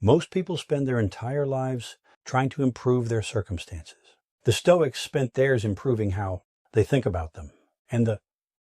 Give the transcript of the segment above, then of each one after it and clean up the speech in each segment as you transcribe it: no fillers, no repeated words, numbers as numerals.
Most people spend their entire lives trying to improve their circumstances. The Stoics spent theirs improving how they think about them. And the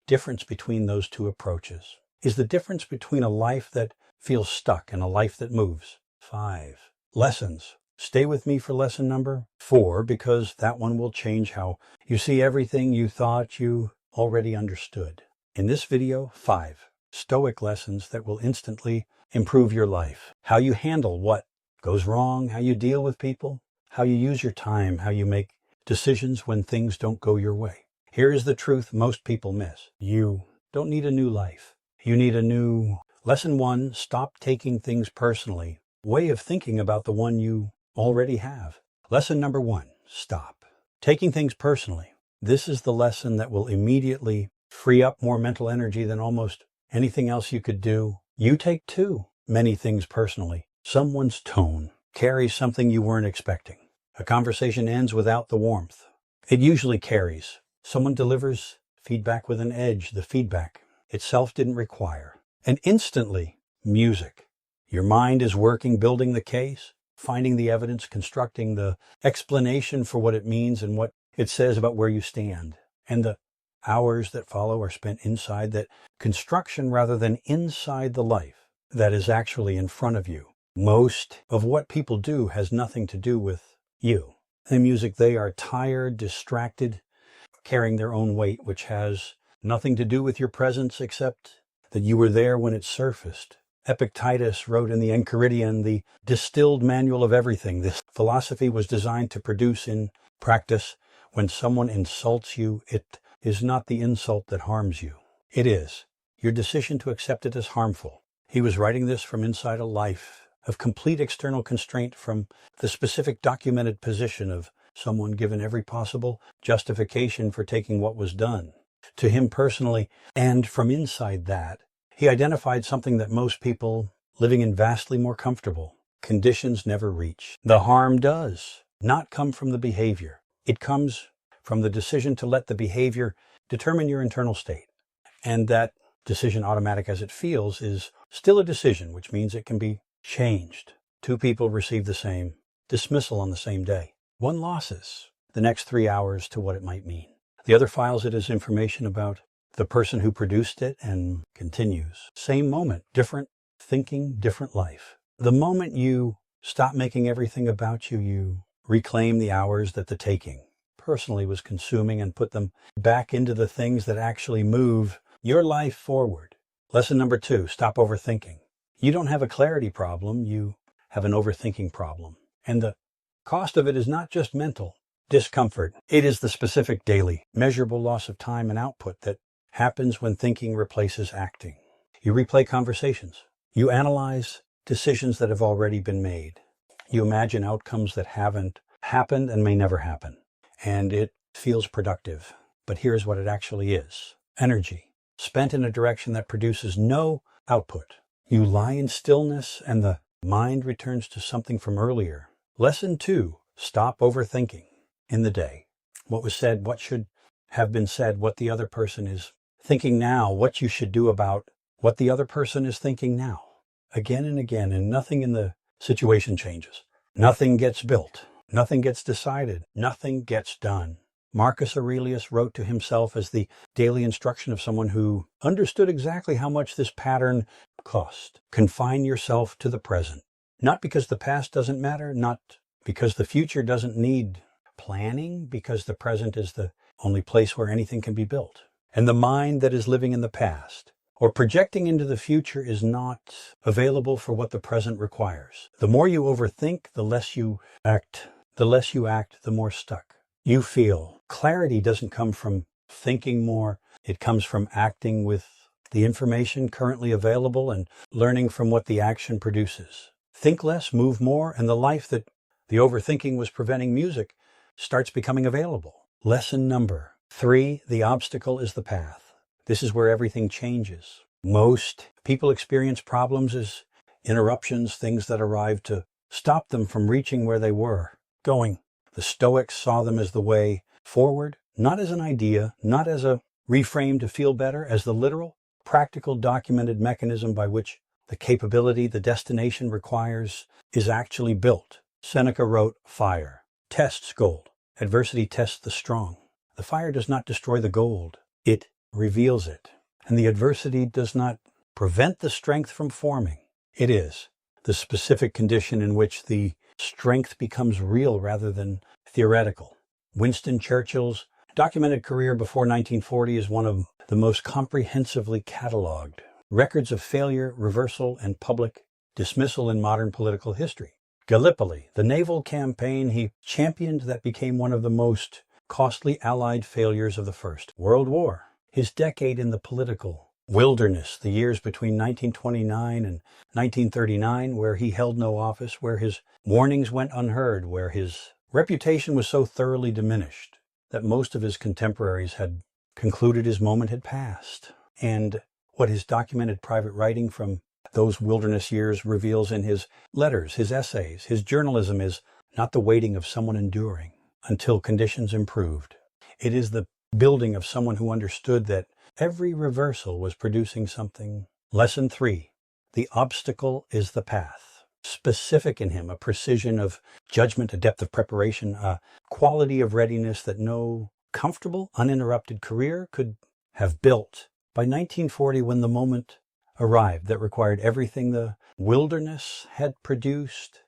difference between those two approaches is the difference between a life that feels stuck and a life that moves. 5 lessons. Stay with me for lesson number 4, because that one will change how you see everything you thought you already understood. In this video, 5 Stoic lessons that will instantly improve your life. How you handle what goes wrong, how you deal with people, how you use your time, how you make decisions when things don't go your way. Here is the truth most people miss. You don't need a new life. You need a new lesson 1. Stop taking things personally. Way of thinking about the one you already have. Lesson number 1. Stop taking things personally. This is the lesson that will immediately free up more mental energy than almost anything else you could do. You take too many things personally. Someone's tone carries something you weren't expecting. A conversation ends without the warmth it usually carries. Someone delivers feedback with an edge the feedback itself didn't require. And instantly, music. Your mind is working, building the case, finding the evidence, constructing the explanation for what it means and what it says about where you stand. And the hours that follow are spent inside that construction rather than inside the life that is actually in front of you. Most of what people do has nothing to do with you. The music, they are tired, distracted, carrying their own weight, which has nothing to do with your presence except that you were there when it surfaced. Epictetus wrote in the Enchiridion, the distilled manual of everything. This philosophy was designed to produce in practice. When someone insults you, it is not the insult that harms you. It is your decision to accept it as harmful. He was writing this from inside a life of complete external constraint, from the specific documented position of someone given every possible justification for taking what was done to him personally. And from inside that, he identified something that most people living in vastly more comfortable conditions never reach. The harm does not come from the behavior. It comes from the decision to let the behavior determine your internal state. And that decision, automatic as it feels, is still a decision, which means it can be changed. 2 people receive the same dismissal on the same day. One losses the next 3 hours to what it might mean. The other files it as information about the person who produced it and continues. Same moment, different thinking, different life. The moment you stop making everything about you, you reclaim the hours that the taking personally was consuming and put them back into the things that actually move your life forward. Lesson number 2, stop overthinking. You don't have a clarity problem, you have an overthinking problem. And the cost of it is not just mental discomfort. It is the specific daily, measurable loss of time and output that happens when thinking replaces acting. You replay conversations. You analyze decisions that have already been made. You imagine outcomes that haven't happened and may never happen. And it feels productive. But here's what it actually is. Energy spent in a direction that produces no output. You lie in stillness and the mind returns to something from earlier. Lesson 2, stop overthinking in the day. What was said, what should have been said, what the other person is thinking now, what you should do about what the other person is thinking now. Again and again, and nothing in the situation changes. Nothing gets built. Nothing gets decided. Nothing gets done. Marcus Aurelius wrote to himself as the daily instruction of someone who understood exactly how much this pattern cost. Confine yourself to the present. Not because the past doesn't matter, not because the future doesn't need planning, because the present is the only place where anything can be built. And the mind that is living in the past or projecting into the future is not available for what the present requires. The more you overthink, the less you act. The less you act, the more stuck you feel. Clarity doesn't come from thinking more. It comes from acting with the information currently available and learning from what the action produces. Think less, move more, and the life that the overthinking was preventing music starts becoming available. Lesson number 3, the obstacle is the path. This is where everything changes. Most people experience problems as interruptions, things that arrive to stop them from reaching where they were going. The Stoics saw them as the way forward, not as an idea, not as a reframe to feel better, as the literal, practical, documented mechanism by which the capability the destination requires is actually built. Seneca wrote, "Fire tests gold. Adversity tests the strong. The fire does not destroy the gold. It reveals it. And the adversity does not prevent the strength from forming. It is the specific condition in which the strength becomes real rather than theoretical." Winston Churchill's documented career before 1940 is one of the most comprehensively cataloged records of failure, reversal, and public dismissal in modern political history. Gallipoli, the naval campaign he championed that became one of the most costly Allied failures of the First World War. His decade in the political wilderness, the years between 1929 and 1939, where he held no office, where his warnings went unheard, where his reputation was so thoroughly diminished that most of his contemporaries had concluded his moment had passed. And what his documented private writing from those wilderness years reveals in his letters, his essays, his journalism is not the waiting of someone enduring until conditions improved. It is the building of someone who understood that every reversal was producing something. Lesson 3, the obstacle is the path. Specific in him, a precision of judgment, a depth of preparation, a quality of readiness that no comfortable, uninterrupted career could have built. By 1940, when the moment arrived that required everything the wilderness had produced,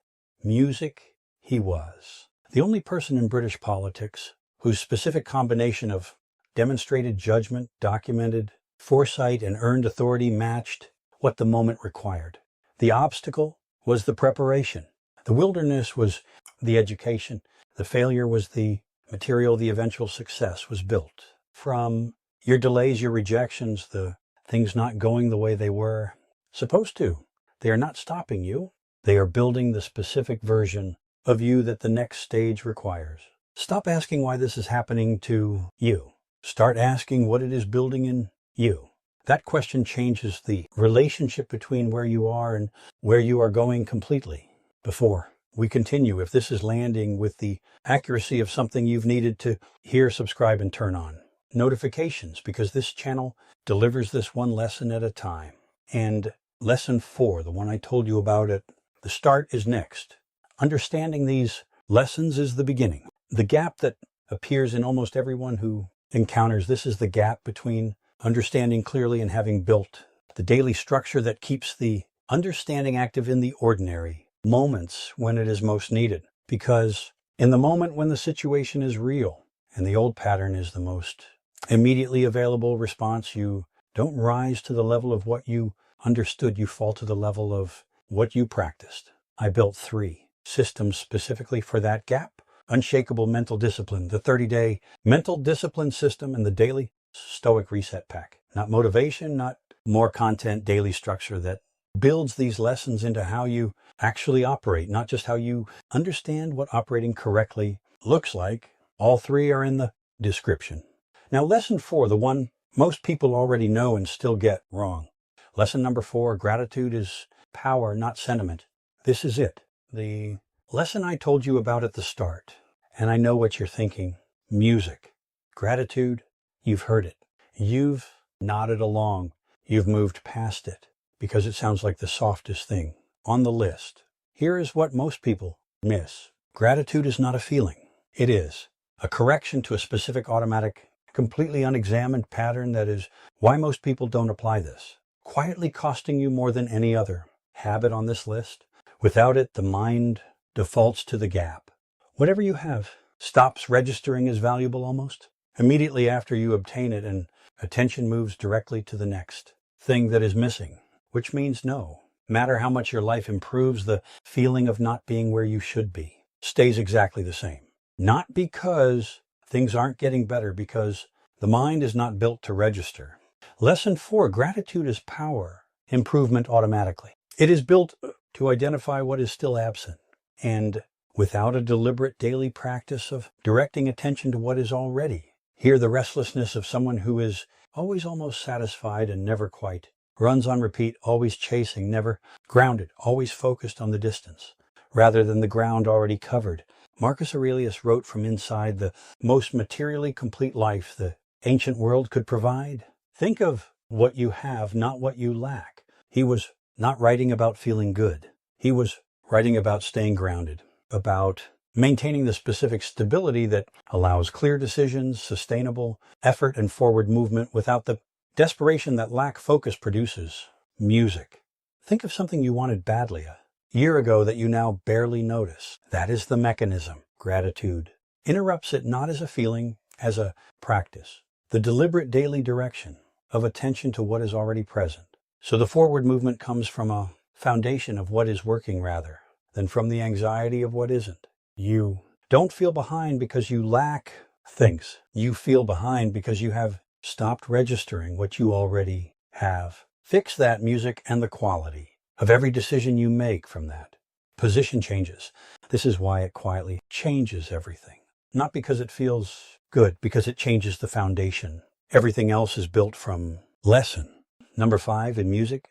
music, he was the only person in British politics whose specific combination of demonstrated judgment, documented foresight, and earned authority matched what the moment required. The obstacle was the preparation. The wilderness was the education. The failure was the material. The eventual success was built from your delays, your rejections, the things not going the way they were supposed to. They are not stopping you. They are building the specific version of you that the next stage requires. Stop asking why this is happening to you. Start asking what it is building in you. That question changes the relationship between where you are and where you are going completely. Before we continue, if this is landing with the accuracy of something you've needed to hear, subscribe, and turn on notifications, because this channel delivers this one lesson at a time. And lesson 4, the one I told you about at the start, is next. Understanding these lessons is the beginning. The gap that appears in almost everyone who encounters this is the gap between understanding clearly and having built the daily structure that keeps the understanding active in the ordinary moments when it is most needed. Because in the moment when the situation is real and the old pattern is the most immediately available response, you don't rise to the level of what you understood. You fall to the level of what you practiced. I built 3 systems specifically for that gap. Unshakable mental discipline, the 30-day mental discipline system, and the daily Stoic reset pack. Not motivation, not more content, daily structure that builds these lessons into how you actually operate, not just how you understand what operating correctly looks like. All 3 are in the description. Now, lesson 4, the one most people already know and still get wrong. Lesson number 4, gratitude is power, not sentiment. This is it. The lesson I told you about at the start, and I know what you're thinking. Music, gratitude, you've heard it. You've nodded along. You've moved past it because it sounds like the softest thing on the list. Here is what most people miss. Gratitude is not a feeling. It is a correction to a specific automatic, completely unexamined pattern that is why most people don't apply this. Quietly costing you more than any other habit on this list. Without it, the mind defaults to the gap. Whatever you have stops registering as valuable almost immediately after you obtain it, and attention moves directly to the next thing that is missing, which means no matter how much your life improves, the feeling of not being where you should be stays exactly the same. Not because things aren't getting better, because the mind is not built to register. Lesson 4, gratitude is power, improvement automatically. It is built to identify what is still absent, and without a deliberate daily practice of directing attention to what is already. Hear the restlessness of someone who is always almost satisfied and never quite. Runs on repeat, always chasing, never grounded, always focused on the distance, rather than the ground already covered. Marcus Aurelius wrote from inside the most materially complete life the ancient world could provide. Think of what you have, not what you lack. He was not writing about feeling good. He was writing about staying grounded, about maintaining the specific stability that allows clear decisions, sustainable effort, and forward movement without the desperation that lack focus produces. Music. Think of something you wanted badly a year ago that you now barely notice. That is the mechanism. Gratitude interrupts it not as a feeling, as a practice. The deliberate daily direction of attention to what is already present. So the forward movement comes from a foundation of what is working rather than from the anxiety of what isn't. You don't feel behind because you lack things. You feel behind because you have stopped registering what you already have. Fix that music and the quality of every decision you make from that. Position changes. This is why it quietly changes everything. Not because it feels good, because it changes the foundation. Everything else is built from lesson. Number 5 in music,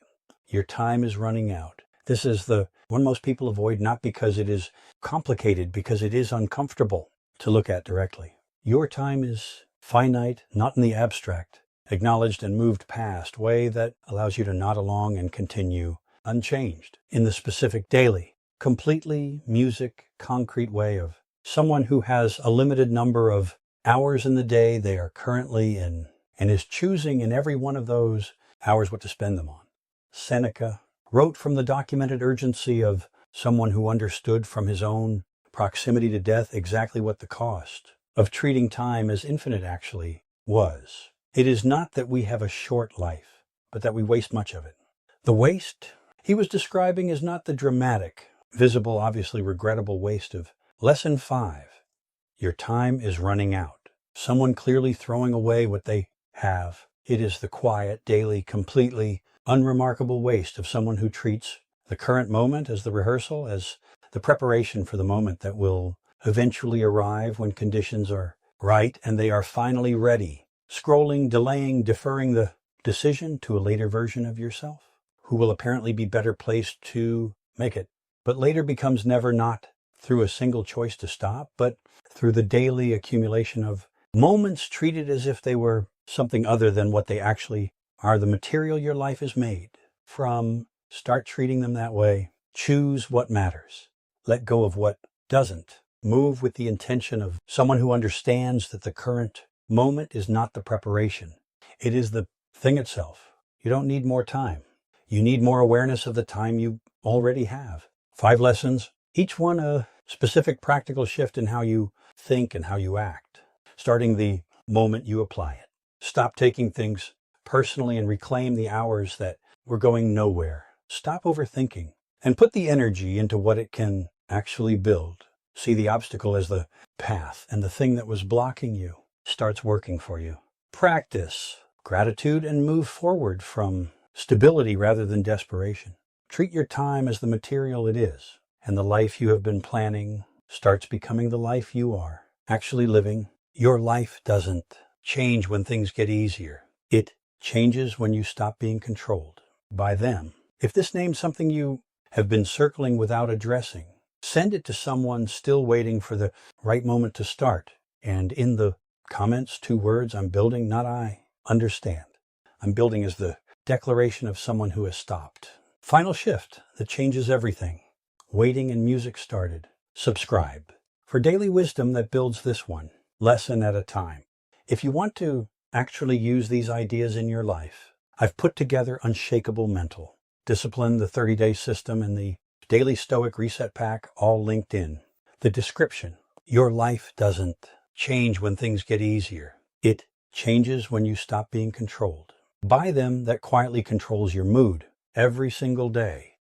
your time is running out. This is the one most people avoid, not because it is complicated, because it is uncomfortable to look at directly. Your time is finite, not in the abstract, acknowledged and moved past, way that allows you to nod along and continue unchanged in the specific daily, completely music, concrete way of someone who has a limited number of hours in the day they are currently in and is choosing in every one of those hours what to spend them on. Seneca wrote from the documented urgency of someone who understood from his own proximity to death exactly what the cost of treating time as infinite actually was. It is not that we have a short life, but that we waste much of it. The waste he was describing is not the dramatic, visible, obviously regrettable waste of lesson 5. Your time is running out. Someone clearly throwing away what they have. It is the quiet, daily, completely unremarkable waste of someone who treats the current moment as the rehearsal, as the preparation for the moment that will eventually arrive when conditions are right and they are finally ready. Scrolling, delaying, deferring the decision to a later version of yourself, who will apparently be better placed to make it, but later becomes never not through a single choice to stop, but through the daily accumulation of moments treated as if they were something other than what they actually are, the material your life is made from. Start treating them that way. Choose what matters. Let go of what doesn't. Move with the intention of someone who understands that the current moment is not the preparation. It is the thing itself. You don't need more time. You need more awareness of the time you already have. 5 lessons, each one a specific practical shift in how you think and how you act, starting the moment you apply it. Stop taking things personally and reclaim the hours that were going nowhere. Stop overthinking and put the energy into what it can actually build. See the obstacle as the path, and the thing that was blocking you starts working for you. Practice gratitude and move forward from stability rather than desperation. Treat your time as the material it is, and the life you have been planning starts becoming the life you are actually living. Your life doesn't change when things get easier. It changes when you stop being controlled by them. If this name's something you have been circling without addressing, send it to someone still waiting for the right moment to start. And in the comments, 2 words, I'm building, not I, understand. I'm building as the declaration of someone who has stopped. Final shift that changes everything. Waiting and music started. Subscribe for daily wisdom that builds this one, lesson at a time. If you want to actually use these ideas in your life, I've put together Unshakable Mental Discipline, the 30-day system, and the Daily Stoic Reset Pack, all linked in the description. Your life doesn't change when things get easier. It changes when you stop being controlled by them that quietly controls your mood every single day.